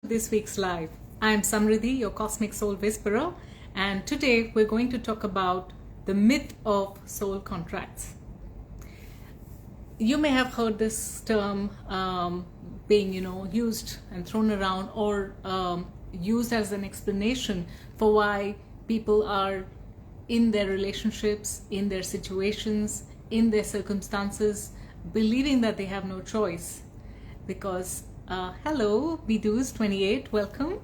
This week's live. I am Samriddhi, your cosmic soul whisperer, and today we're going to talk about the myth of soul contracts. You may have heard this term being, used and thrown around, or used as an explanation for why people are in their relationships, in their situations, in their circumstances, believing that they have no choice. Because hello, Bidus 28, welcome.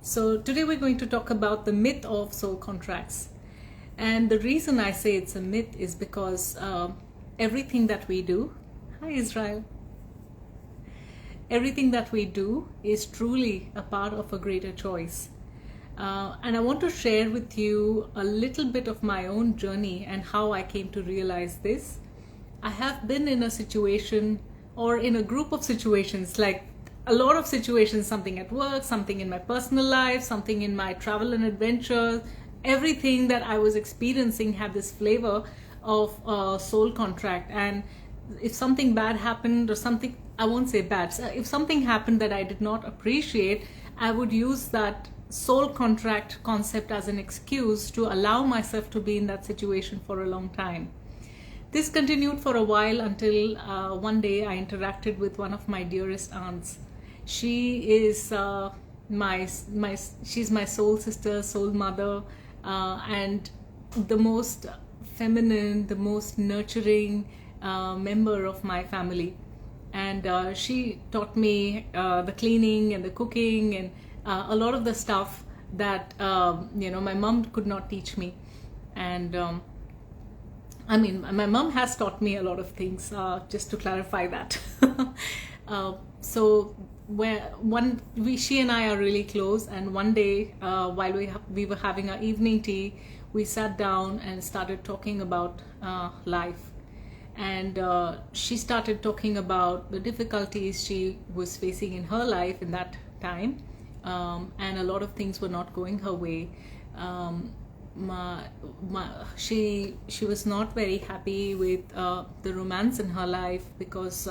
So today we're going to talk about the myth of soul contracts. And the reason I say it's a myth is because everything that we do, hi Israel, everything that we do is truly a part of a greater choice. And I want to share with you a little bit of my own journey and how I came to realize this. I have been in a situation or in a group of situations, like a lot of situations, something at work, something in my personal life, something in my travel and adventure. Everything that I was experiencing had this flavor of a soul contract. And if something bad happened or something, I won't say bad, if something happened that I did not appreciate, I would use that soul contract concept as an excuse to allow myself to be in that situation for a long time. This continued for a while until one day I interacted with one of my dearest aunts. She is she's my soul sister, soul mother, and the most feminine, the most nurturing member of my family. And she taught me the cleaning and the cooking and a lot of the stuff that my mom could not teach me. And my mom has taught me a lot of things, just to clarify that. So she and I are really close, and one day while we were having our evening tea, we sat down and started talking about life. And she started talking about the difficulties she was facing in her life in that time, and a lot of things were not going her way. She was not very happy with the romance in her life because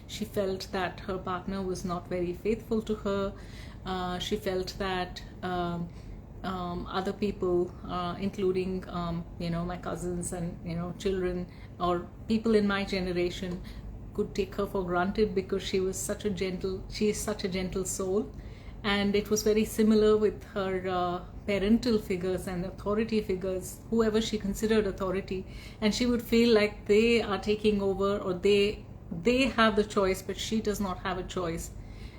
she felt that her partner was not very faithful to her. She felt that other people, including my cousins and children or people in my generation, could take her for granted because she is such a gentle soul. And it was very similar with her parental figures and authority figures, whoever she considered authority. And she would feel like they are taking over, or they have the choice, but she does not have a choice.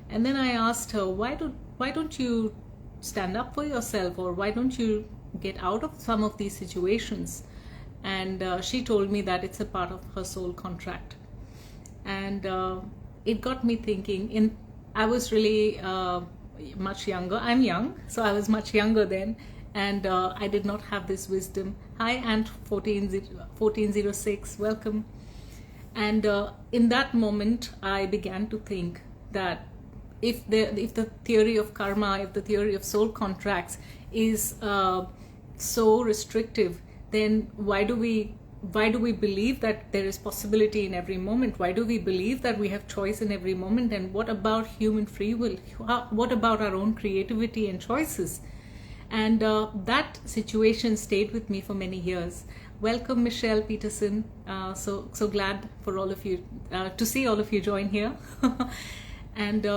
And then I asked her, why don't you stand up for yourself, or why don't you get out of some of these situations? And she told me that it's a part of her soul contract. And it got me thinking. I was really much younger. I'm young, so I was much younger then, and I did not have this wisdom. Hi, Ant 1406, welcome. And in that moment, I began to think that if the theory of karma, if the theory of soul contracts is so restrictive, then why do we believe that there is possibility in every moment? Why do we believe that we have choice in every moment? And what about human free will? What about our own creativity and choices? And that situation stayed with me for many years. Welcome, Michelle Peterson. So glad for all of you to see all of you join here. And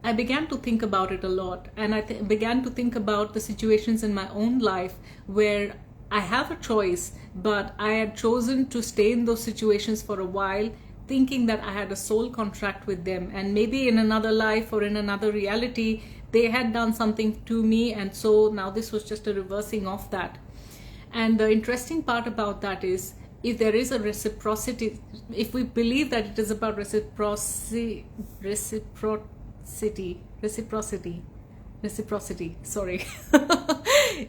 I began to think about it a lot, and I began to think about the situations in my own life where I have a choice, but I had chosen to stay in those situations for a while, thinking that I had a soul contract with them. And maybe in another life or in another reality, they had done something to me. And so now this was just a reversing of that. And the interesting part about that is, if there is a reciprocity, if we believe that it is about reciprocity, sorry.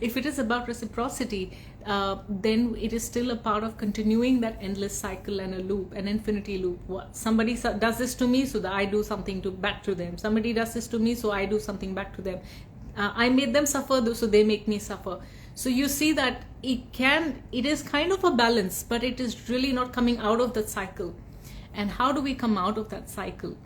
If it is about reciprocity, then it is still a part of continuing that endless cycle and a loop, an infinity loop. Somebody does this to me, so that I do something back to them. Somebody does this to me, so I do something back to them. I made them suffer, so they make me suffer. So you see that it is kind of a balance, but it is really not coming out of that cycle. And how do we come out of that cycle?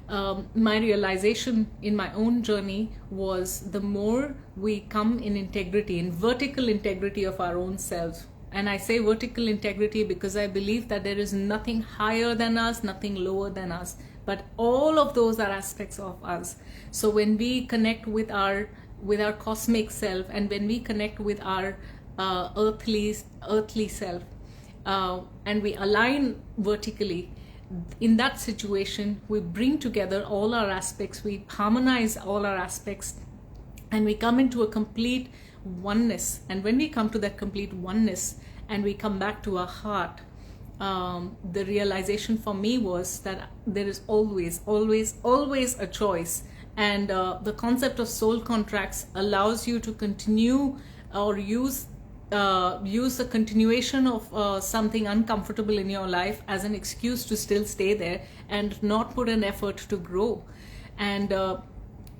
my realization in my own journey was the more we come in integrity, in vertical integrity of our own selves. And I say vertical integrity because I believe that there is nothing higher than us, nothing lower than us, but all of those are aspects of us. So when we connect with our cosmic self, and when we connect with our earthly self, and we align vertically, in that situation we bring together all our aspects, we harmonize all our aspects, and we come into a complete oneness. And when we come to that complete oneness and we come back to our heart, the realization for me was that there is always a choice. And the concept of soul contracts allows you to continue or use a continuation of something uncomfortable in your life as an excuse to still stay there and not put an effort to grow. And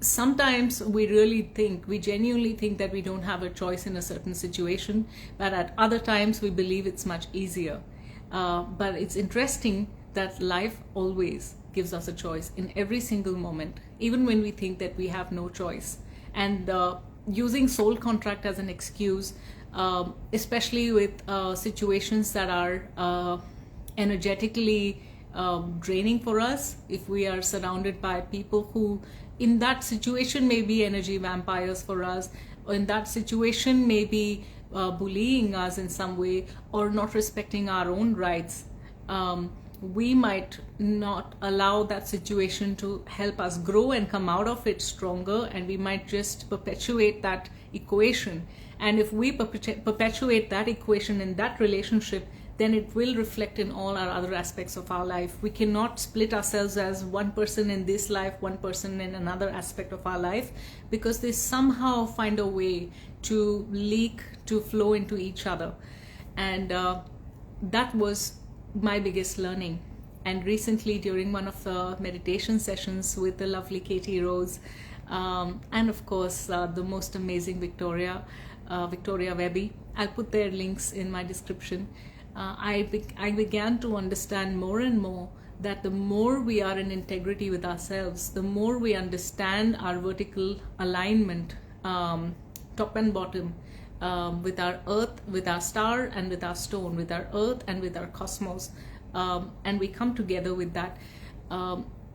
sometimes we genuinely think that we don't have a choice in a certain situation, but at other times we believe it's much easier. But it's interesting that life always gives us a choice in every single moment, even when we think that we have no choice. And using soul contract as an excuse, especially with situations that are energetically draining for us, if we are surrounded by people who in that situation may be energy vampires for us, or in that situation may be bullying us in some way, or not respecting our own rights, we might not allow that situation to help us grow and come out of it stronger, and we might just perpetuate that equation. And if we perpetuate that equation in that relationship, then it will reflect in all our other aspects of our life. We cannot split ourselves as one person in this life, one person in another aspect of our life, because they somehow find a way to leak, to flow into each other. And that was my biggest learning. And recently, during one of the meditation sessions with the lovely Katie Rose, and of course the most amazing Victoria Webby, I'll put their links in my description. I began to understand more and more that the more we are in integrity with ourselves, the more we understand our vertical alignment, top and bottom, with our earth, with our star, and with our stone, with our earth and with our cosmos, and we come together with that,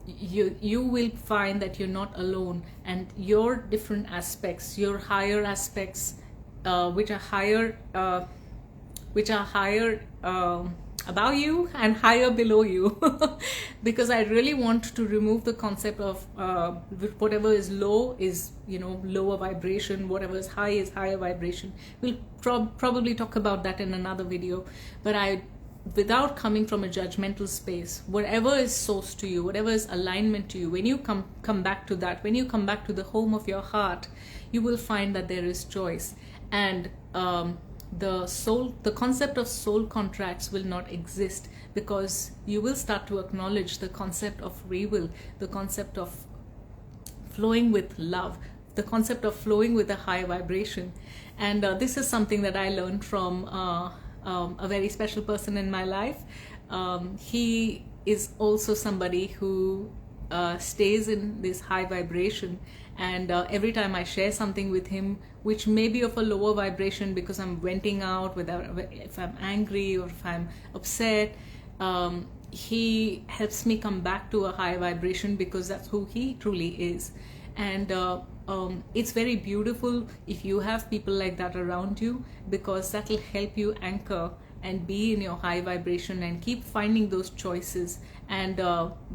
you will find that you're not alone, and your different aspects, your higher aspects, which are higher above you and higher below you, because I really want to remove the concept of whatever is low is lower vibration, whatever is higher vibration. We'll probably talk about that in another video, but without coming from a judgmental space, whatever is source to you, whatever is alignment to you, when you come back to that, when you come back to the home of your heart, you will find that there is choice. And the concept of soul contracts will not exist, because you will start to acknowledge the concept of free will, the concept of flowing with love, the concept of flowing with a high vibration. And this is something that I learned from a very special person in my life. He is also somebody who stays in this high vibration, and every time I share something with him which may be of a lower vibration, because I'm venting out, if I'm angry or if I'm upset, he helps me come back to a high vibration, because that's who he truly is. And it's very beautiful if you have people like that around you, because that will help you anchor and be in your high vibration and keep finding those choices, and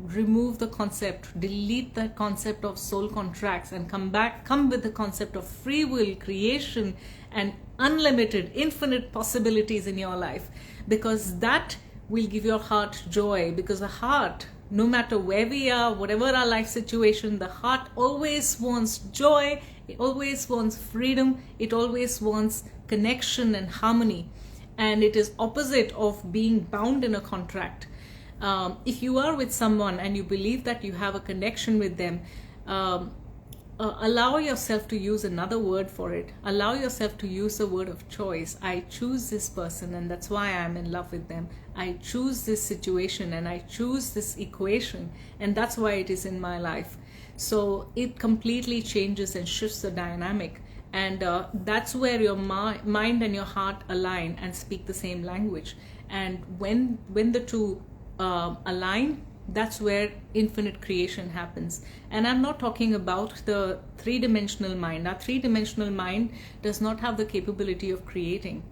remove the concept, delete the concept of soul contracts, and come with the concept of free will, creation, and unlimited, infinite possibilities in your life, because that will give your heart joy. Because the heart, no matter where we are, whatever our life situation, the heart always wants joy, it always wants freedom, it always wants connection and harmony. And it is opposite of being bound in a contract. If you are with someone and you believe that you have a connection with them, allow yourself to use another word for it. Allow yourself to use the word of choice. I choose this person, and that's why I'm in love with them. I choose this situation, and I choose this equation, and that's why it is in my life. So it completely changes and shifts the dynamic. And that's where your mind and your heart align and speak the same language. And when the two align, that's where infinite creation happens. And I'm not talking about the three-dimensional mind. Our three-dimensional mind does not have the capability of creating.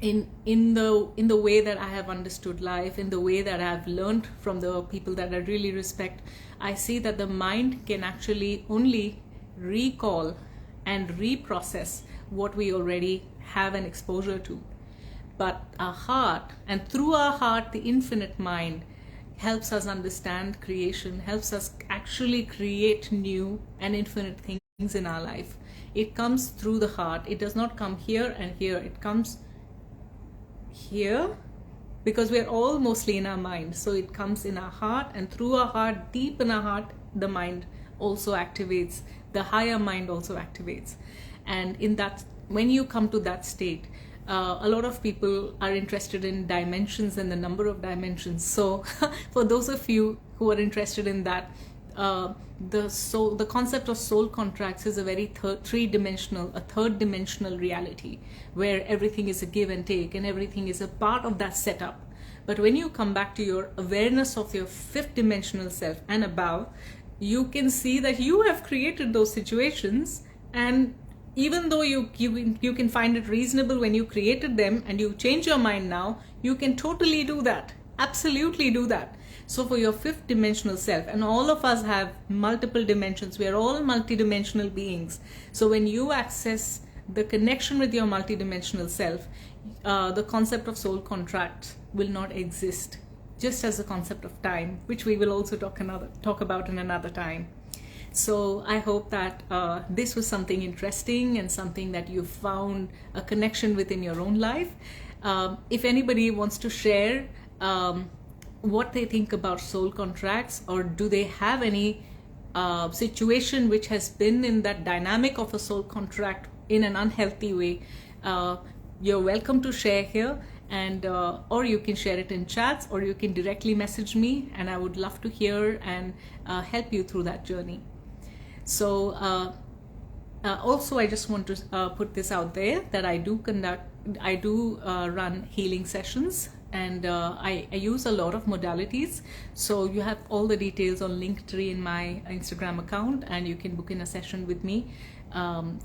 In the way that I have understood life, in the way that I've learned from the people that I really respect, I see that the mind can actually only recall and reprocess what we already have an exposure to. But our heart, and through our heart, the infinite mind helps us understand creation, helps us actually create new and infinite things in our life. It comes through the heart. It does not come here and here. It comes here, because we're all mostly in our mind. So it comes in our heart, and through our heart, deep in our heart, the mind also activates. The higher mind also activates. And in that, when you come to that state, a lot of people are interested in dimensions and the number of dimensions. So for those of you who are interested in that, the concept of soul contracts is a very third dimensional reality, where everything is a give and take and everything is a part of that setup. But when you come back to your awareness of your fifth dimensional self and above, you can see that you have created those situations. And even though you can find it reasonable when you created them, and you change your mind now, you can totally do that, absolutely do that. So for your fifth dimensional self, and all of us have multiple dimensions, we are all multidimensional beings. So when you access the connection with your multidimensional self, the concept of soul contract will not exist, just as the concept of time, which we will also talk about in another time. So I hope that this was something interesting and something that you found a connection with in your own life. If anybody wants to share what they think about soul contracts, or do they have any situation which has been in that dynamic of a soul contract in an unhealthy way, you're welcome to share here. And or you can share it in chats, or you can directly message me, and I would love to hear and help you through that journey. So also I just want to put this out there that I do run healing sessions, and I use a lot of modalities. So you have all the details on Linktree in my Instagram account, and you can book in a session with me.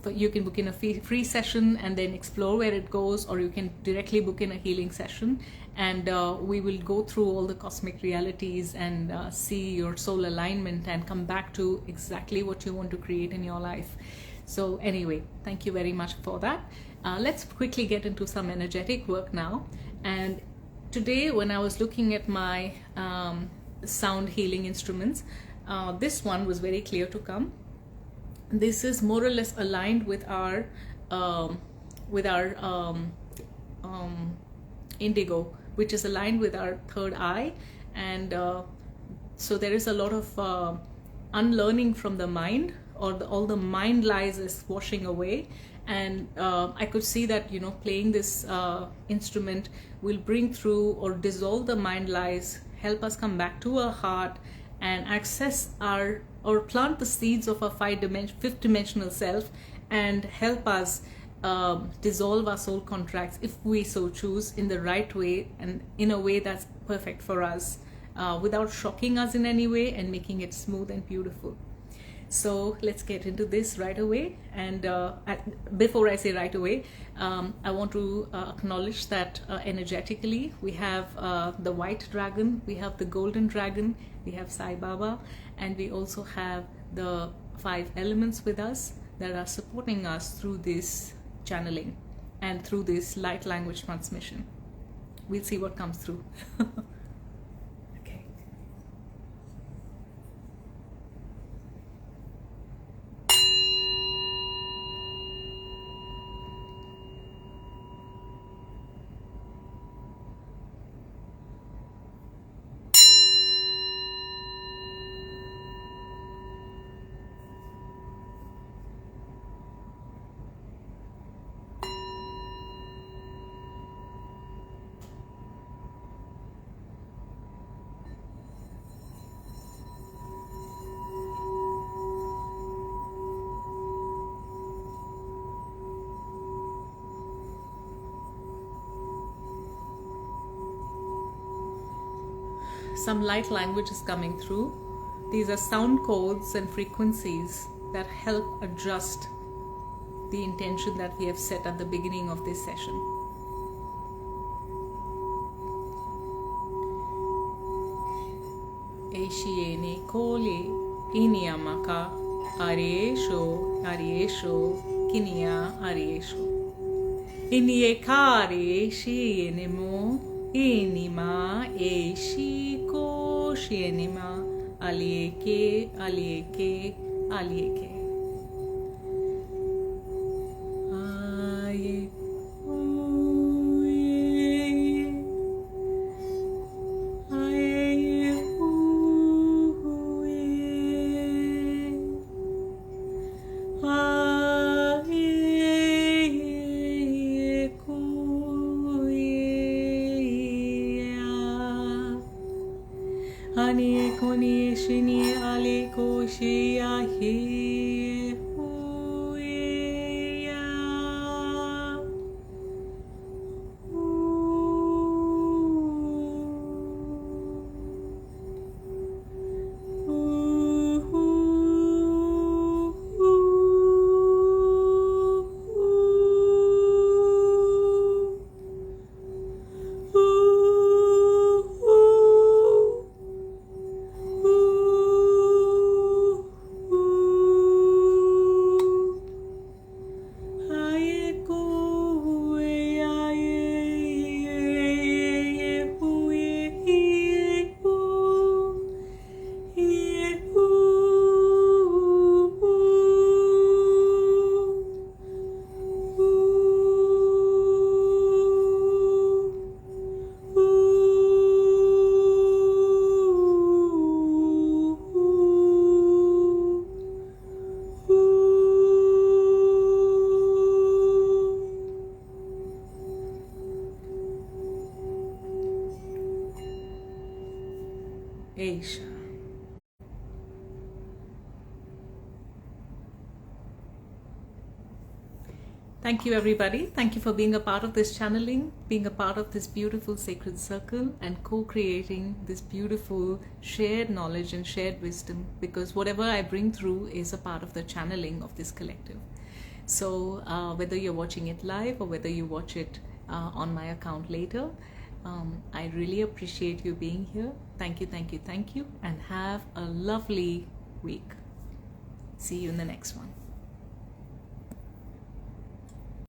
You can book in a free session and then explore where it goes, or you can directly book in a healing session, and we will go through all the cosmic realities and see your soul alignment and come back to exactly what you want to create in your life. So anyway, thank you very much for that. Let's quickly get into some energetic work now. And today, when I was looking at my sound healing instruments, this one was very clear to come. This is more or less aligned with our indigo, which is aligned with our third eye. And so there is a lot of unlearning from the mind, or all the mind lies is washing away. And I could see that, playing this instrument will bring through or dissolve the mind lies, help us come back to our heart and access or plant the seeds of our fifth dimensional self, and help us dissolve our soul contracts, if we so choose, in the right way and in a way that's perfect for us, without shocking us in any way, and making it smooth and beautiful. So let's get into this right away. And before I say right away, I want to acknowledge that energetically we have the white dragon, we have the golden dragon, we have Sai Baba, and we also have the 5 elements with us that are supporting us through this channeling and through this light language transmission. We'll see what comes through. some light language is coming through. These are sound codes and frequencies that help adjust the intention that we have set at the beginning of this session. Eshiene kole iniamaka ariesho kinia ariesho. Iniekare shienemo inima eshiko shienima alieke alieke alieke. Ani koni shini ali koshi ahi huya. Asia. Thank you, everybody. Thank you for being a part of this channeling, being a part of this beautiful sacred circle, and co-creating this beautiful shared knowledge and shared wisdom, because whatever I bring through is a part of the channeling of this collective. So whether you're watching it live or whether you watch it on my account later, I really appreciate you being here. Thank you, thank you, thank you, and have a lovely week. See you in the next one.